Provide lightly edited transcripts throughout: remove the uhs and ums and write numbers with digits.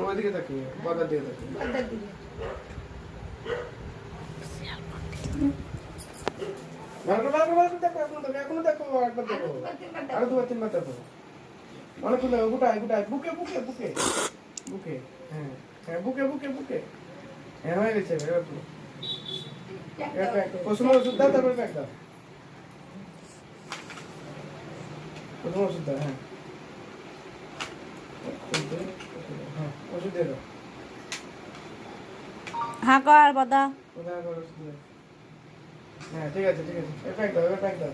ওইদিকে তাকিয়ে বর্ডার দিকে তাকিয়ে বর্ডার দিকে। এখনো দেখো একবার দেখো আরো দুবার তিনবার দেখো মনে করলে গোটায় বুকে বুকে বুকে বুকে হ্যাঁ হ্যাঁ বুকে বুকে বুকে হ্যাঁ হয়ে গেছে এবার প্রথম ওষুধ দাও তারপরে প্যাক দাও প্রথম ওষুধ দাও হ্যাঁ হ্যাঁ ওষুধ দিয়ে দাও হ্যাঁ কর বাদা কোথায় করে ওষুধ দাও হ্যাঁ ঠিক আছে এবার প্যাক দাও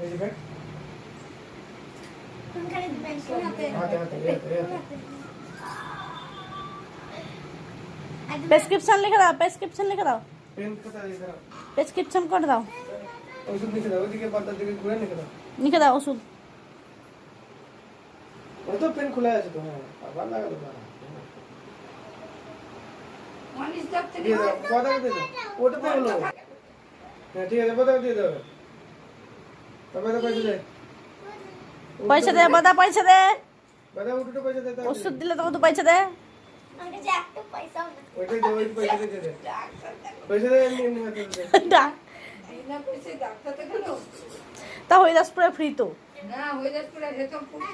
এই যে প্যাক কোনখানে দিবেন কোন হাতে? হাতে প্রেসক্রিপশন লিখে দাও পেন কোথায় দিয়ে দাও প্রেসক্রিপশন করে দাও ওষুধ লিখে দাও ওইদিকে পাতার দিকে ঘুরে লিখে দাও লিখে দাও ওষুধ ওই তো পেন খোলা আছে তো হ্যাঁ আবার লাগালো না মনিশ দাও থেকে দিয়ে দাও কথা দিয়ে দাও ওটা তো হলো হ্যাঁ ঠিক আছে কথা দিয়ে দাও তবে তো পয়সা দে পয়সা দে বাদা পয়সা দে বাদা উঠে পয়সা দে ওষুধ দিলে তোকে তো পয়সা দে আমাকে যে একটা পয়সাও না। ওইটাই দে ওই পয়সা দে পয়সা দে এমনি হাতে দে ডাক বিনা পয়সায় ডাক্তার দেখানো? তা হরিদাসপুরে ফ্রি তো না হয়ে যাচ্ছে পুরো হেতম পুরো